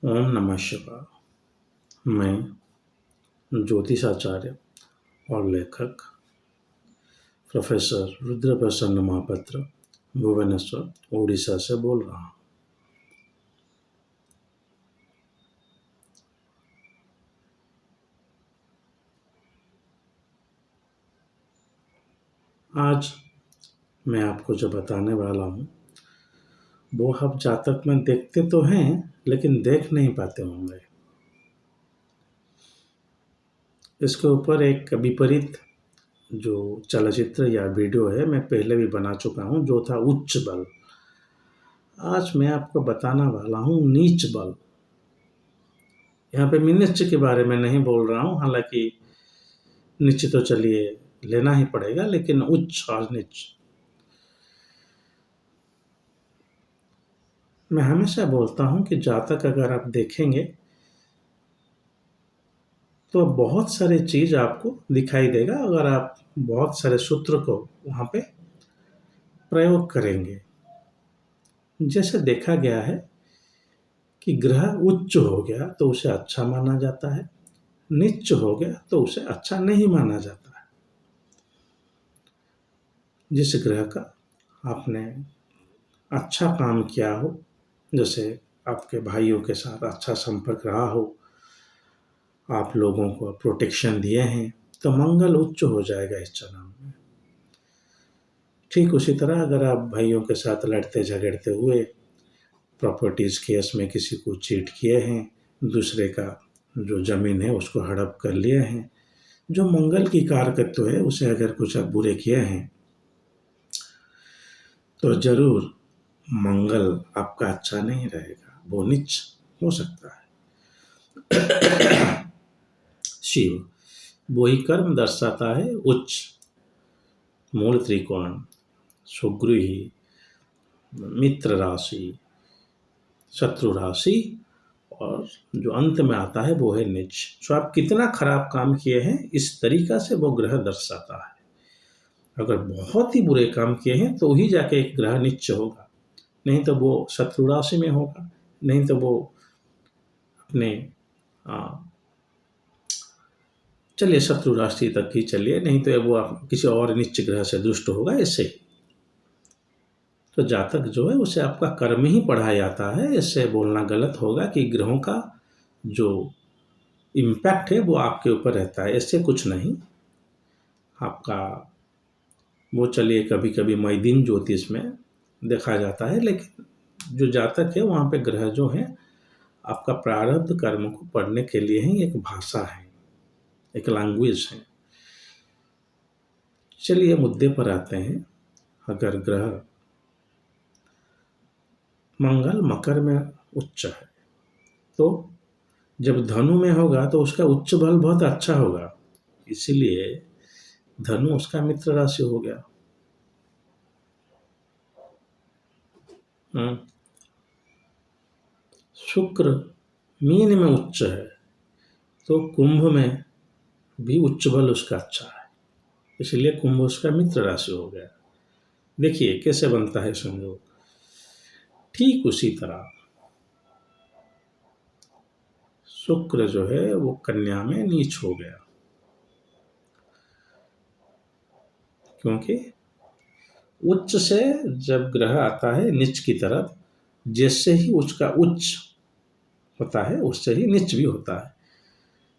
ओम नमः शिवाय। मैं ज्योतिषाचार्य और लेखक प्रोफेसर रुद्रप्रसन्न महापात्र भुवनेश्वर उड़ीसा से बोल रहा हूँ। आज मैं आपको जो बताने वाला हूँ वो आप जातक में देखते तो हैं लेकिन देख नहीं पाते होंगे। इसके ऊपर एक विपरीत जो चलचित्र या वीडियो है मैं पहले भी बना चुका हूँ, जो था उच्च बल। आज मैं आपको बताने वाला हूँ नीच बल। यहाँ पे मैं नीच के बारे में नहीं बोल रहा हूँ, हालांकि नीच तो चलिए लेना ही पड़ेगा, लेकिन उच्च और नीच मैं हमेशा बोलता हूँ कि जातक अगर आप देखेंगे तो बहुत सारी चीज आपको दिखाई देगा अगर आप बहुत सारे सूत्र को वहां पे प्रयोग करेंगे। जैसे देखा गया है कि ग्रह उच्च हो गया तो उसे अच्छा माना जाता है, नीच हो गया तो उसे अच्छा नहीं माना जाता है। जिस ग्रह का आपने अच्छा काम किया हो, जैसे आपके भाइयों के साथ अच्छा संपर्क रहा हो, आप लोगों को प्रोटेक्शन दिए हैं, तो मंगल उच्च हो जाएगा इस जन्म में। ठीक उसी तरह अगर आप भाइयों के साथ लड़ते झगड़ते हुए प्रॉपर्टीज केस में किसी को चीट किए हैं, दूसरे का जो जमीन है उसको हड़प कर लिए हैं, जो मंगल की कारकत्व है उसे अगर कुछ आप बुरे किए हैं तो जरूर मंगल आपका अच्छा नहीं रहेगा, वो नीच हो सकता है। शिव वही कर्म दर्शाता है उच्च, मूल त्रिकोण, सुगृही, मित्र राशि, शत्रु राशि, और जो अंत में आता है वो है नीच। तो आप कितना खराब काम किए हैं इस तरीका से वो ग्रह दर्शाता है। अगर बहुत ही बुरे काम किए हैं तो ही जाके एक ग्रह नीच होगा, नहीं तो वो शत्रु राशि में होगा, नहीं तो वो अपने चलिए शत्रु राशि तक ही चलिए, नहीं तो वो आप किसी और नीच ग्रह से दुष्ट होगा ऐसे ही। तो जातक जो है उसे आपका कर्म ही पढ़ा जाता है। इससे बोलना गलत होगा कि ग्रहों का जो इम्पैक्ट है वो आपके ऊपर रहता है, ऐसे कुछ नहीं। आपका वो चलिए कभी कभी मई दिन ज्योतिष में देखा जाता है, लेकिन जो जातक है वहाँ पे ग्रह जो है आपका प्रारब्ध कर्म को पढ़ने के लिए ही एक भाषा है, एक लैंग्वेज है। चलिए मुद्दे पर आते हैं। अगर ग्रह मंगल मकर में उच्च है तो जब धनु में होगा तो उसका उच्च बल बहुत अच्छा होगा, इसीलिए धनु उसका मित्र राशि हो गया। हम्म। शुक्र मीन में उच्च है तो कुंभ में भी उच्च बल उसका अच्छा है, इसलिए कुंभ उसका मित्र राशि हो गया। देखिए कैसे बनता है संयोग। ठीक उसी तरह शुक्र जो है वो कन्या में नीच हो गया, क्योंकि उच्च से जब ग्रह आता है नीच की तरफ, जैसे ही उसका उच्च होता है उससे ही नीच भी होता है।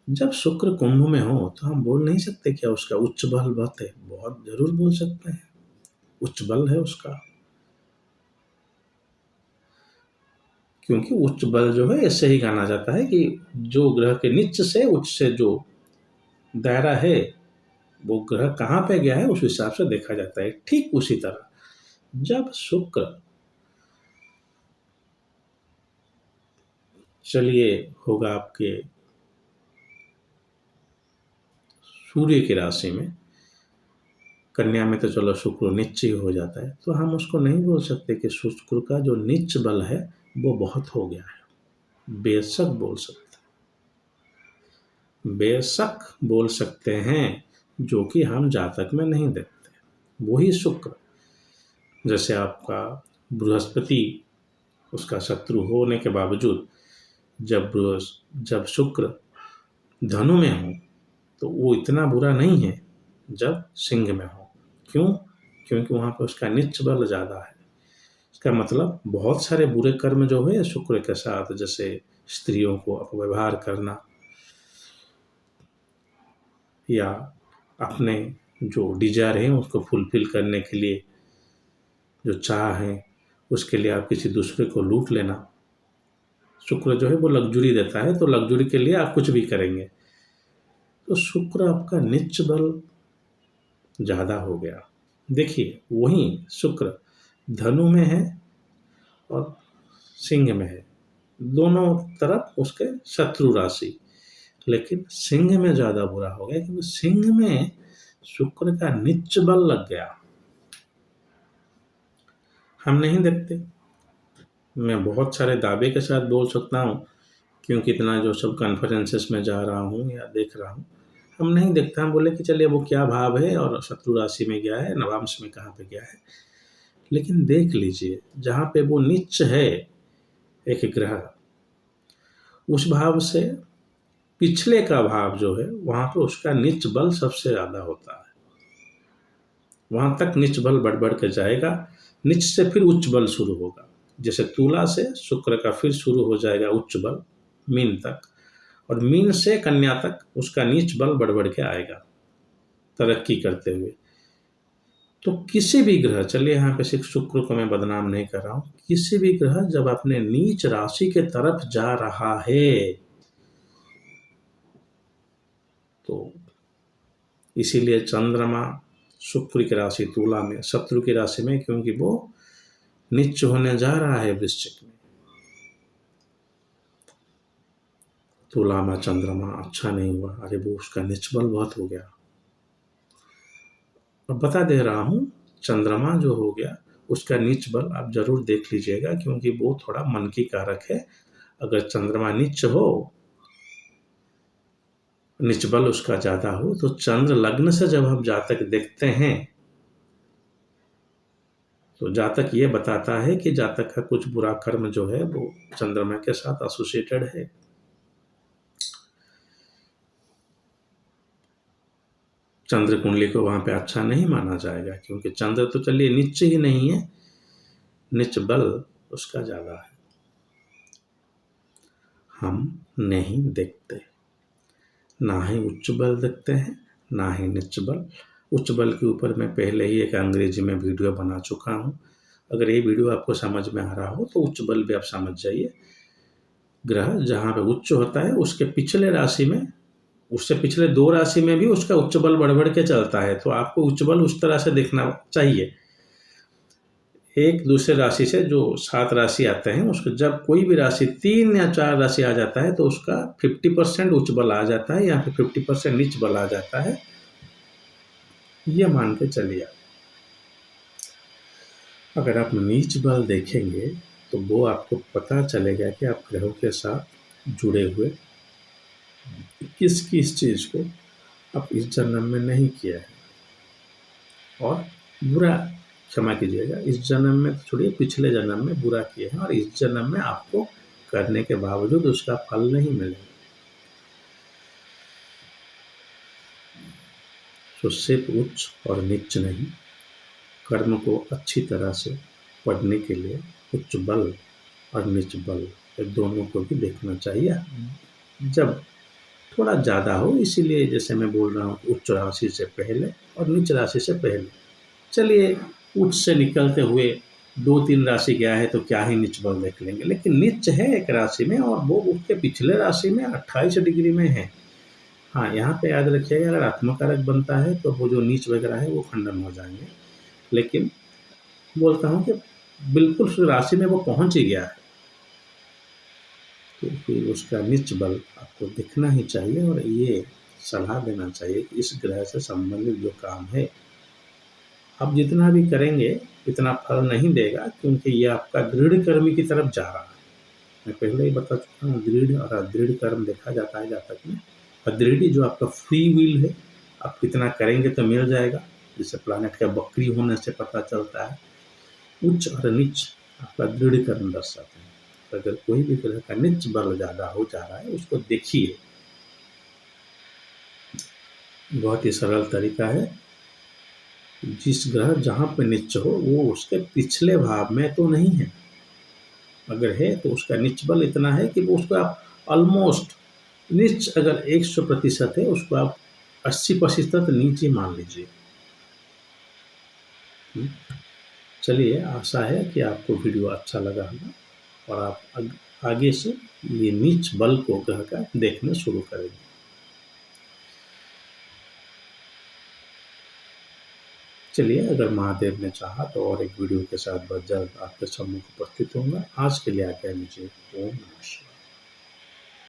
जब शुक्र कुंभ में हो तो हम बोल नहीं सकते क्या उसका उच्च बल बहुत है, बहुत जरूर बोल सकते हैं, उच्च बल है उसका। क्योंकि उच्च बल जो है ऐसे ही गाना जाता है कि जो ग्रह के नीच से उच्च से जो दायरा है वो ग्रह कहाँ पे गया है उस हिसाब से देखा जाता है। ठीक उसी तरह जब शुक्र चलिए होगा आपके सूर्य की राशि में, कन्या में तो चलो शुक्र नीच ही हो जाता है, तो हम उसको नहीं बोल सकते कि शुक्र का जो नीच बल है वो बहुत हो गया है। बेशक बोल सकते बेशक बोल सकते हैं, जो कि हम जातक में नहीं देखते। वही शुक्र जैसे आपका बृहस्पति उसका शत्रु होने के बावजूद जब जब शुक्र धनु में हो तो वो इतना बुरा नहीं है जब सिंह में हो। क्यों? क्योंकि वहाँ पे उसका नीच बल ज़्यादा है। इसका मतलब बहुत सारे बुरे कर्म जो है शुक्र के साथ, जैसे स्त्रियों को अपव्यवहार करना या अपने जो डिज़ायर हैं उसको फुलफ़िल करने के लिए, जो चाह है उसके लिए आप किसी दूसरे को लूट लेना। शुक्र जो है वो लग्ज़री देता है, तो लग्ज़री के लिए आप कुछ भी करेंगे। तो शुक्र आपका नीच बल ज़्यादा हो गया। देखिए वहीं शुक्र धनु में है और सिंह में है, दोनों तरफ उसके शत्रु राशि, लेकिन सिंह में ज़्यादा बुरा हो गया क्योंकि सिंह में शुक्र का नीच बल लग गया। हम नहीं देखते, मैं बहुत सारे दावे के साथ बोल सकता हूँ क्योंकि इतना जो सब कॉन्फ्रेंसेस में जा रहा हूँ या देख रहा हूँ, हम नहीं देखते। हम बोले कि चलिए वो क्या भाव है और शत्रु राशि में गया है, नवांश में कहाँ पे गया है। लेकिन देख लीजिए जहाँ पे वो नीच है एक ग्रह, उस भाव से पिछले का भाव जो है वहाँ पे उसका नीच बल सबसे ज़्यादा होता है। वहाँ तक नीच बल बढ़ बढ़ के जाएगा, नीच से फिर उच्च बल शुरू होगा। जैसे तुला से शुक्र का फिर शुरू हो जाएगा उच्च बल मीन तक, और मीन से कन्या तक उसका नीच बल बढ़ बढ़ के आएगा तरक्की करते हुए। तो किसी भी ग्रह, चलिए यहाँ पे सिर्फ शुक्र को मैं बदनाम नहीं कर रहा हूँ, किसी भी ग्रह जब अपने नीच राशि के तरफ जा रहा है तो इसीलिए चंद्रमा शुक्र की राशि तुला में, शत्रु की राशि में, क्योंकि वो नीच होने जा रहा है वृश्चिक में। तुला में चंद्रमा अच्छा नहीं हुआ, अरे वो उसका नीच बल बहुत हो गया। अब बता दे रहा हूँ, चंद्रमा जो हो गया उसका नीच बल आप जरूर देख लीजिएगा क्योंकि वो थोड़ा मन की कारक है। अगर चंद्रमा नीच हो, नीच बल उसका ज्यादा हो, तो चंद्र लग्न से जब हम जातक देखते हैं तो जातक ये बताता है कि जातक का कुछ बुरा कर्म जो है वो चंद्रमा के साथ एसोसिएटेड है। चंद्र कुंडली को वहां पे अच्छा नहीं माना जाएगा क्योंकि चंद्र तो चलिए नीच ही नहीं है, नीच बल उसका ज्यादा है। हम नहीं देखते, ना ही उच्च बल देखते हैं ना ही नीच बल। उच्च बल के ऊपर मैं पहले ही एक अंग्रेजी में वीडियो बना चुका हूँ, अगर ये वीडियो आपको समझ में आ रहा हो तो उच्च बल भी आप समझ जाइए। ग्रह जहाँ पे उच्च होता है उसके पिछले राशि में, उससे पिछले 2 राशि में भी उसका उच्च बल बढ़ बढ़ के चलता है, तो आपको उच्च बल उस तरह से देखना चाहिए। एक दूसरे राशि से जो 7 राशि आते हैं उसको जब कोई भी राशि 3 या 4 राशि आ जाता है तो उसका 50% उच्च बल आ जाता है या फिर 50% नीच बल आ जाता है, ये मान के चलिए। अगर आप नीच बल देखेंगे तो वो आपको पता चलेगा कि आप ग्रहों के साथ जुड़े हुए किस किस चीज़ को आप इस जन्म में नहीं किया है, और बुरा, क्षमा कीजिएगा, इस जन्म में छोड़िए, पिछले जन्म में बुरा किए हैं और इस जन्म में आपको करने के बावजूद उसका फल नहीं मिलेगा। तो सिर्फ उच्च और नीच नहीं, कर्म को अच्छी तरह से पढ़ने के लिए उच्च बल और नीच बल दोनों को भी देखना चाहिए जब थोड़ा ज़्यादा हो। इसीलिए जैसे मैं बोल रहा हूँ उच्च राशि से पहले और नीच राशि से पहले। चलिए उच्च से निकलते हुए 2-3 राशि गया है तो क्या ही नीच बल देख लेंगे, लेकिन नीच है एक राशि में और वो उसके पिछले राशि में 28 डिग्री में है। हाँ, यहाँ पे याद रखिएगा अगर आत्मकारक बनता है तो वो जो नीच वगैरह है वो खंडन हो जाएंगे, लेकिन बोलता हूँ कि बिल्कुल उस राशि में वो पहुँच ही गया है तो फिर उसका नीच बल आपको दिखना ही चाहिए। और ये सलाह देना चाहिए कि इस ग्रह से संबंधित जो काम है आप जितना भी करेंगे इतना फल नहीं देगा क्योंकि ये आपका दृढ़ कर्म की तरफ जा रहा है। मैं पहले ही बता चुका हूँ, दृढ़ और अदृढ़ कर्म देखा जाता है जातक में। अदृढ़ जो आपका फ्री विल है, आप कितना करेंगे तो मिल जाएगा, जैसे प्लानेट का वक्री होने से पता चलता है। उच्च और नीच आपका दृढ़ कर्म दर्शाते हैं। अगर कोई भी ग्रह का नीच बल ज़्यादा हो जा रहा है उसको देखिए। बहुत ही सरल तरीका है, जिस ग्रह जहाँ पे नीच हो वो उसके पिछले भाव में तो नहीं है, अगर है तो उसका नीच बल इतना है कि वो उसको आप ऑलमोस्ट नीच अगर 100% है उसको आप 80% नीचे मान लीजिए। हुँ। चलिए, आशा है कि आपको वीडियो अच्छा लगा होगा और आप आगे से ये नीच बल को ग्रह का देखना शुरू करेंगे। चलिए, अगर महादेव ने चाहा तो और एक वीडियो के साथ बहुत जल्द आपके सम्मुख उपस्थित होऊँगा। आज के लिए आज्ञा दीजिए। ओम नमः शिवाय।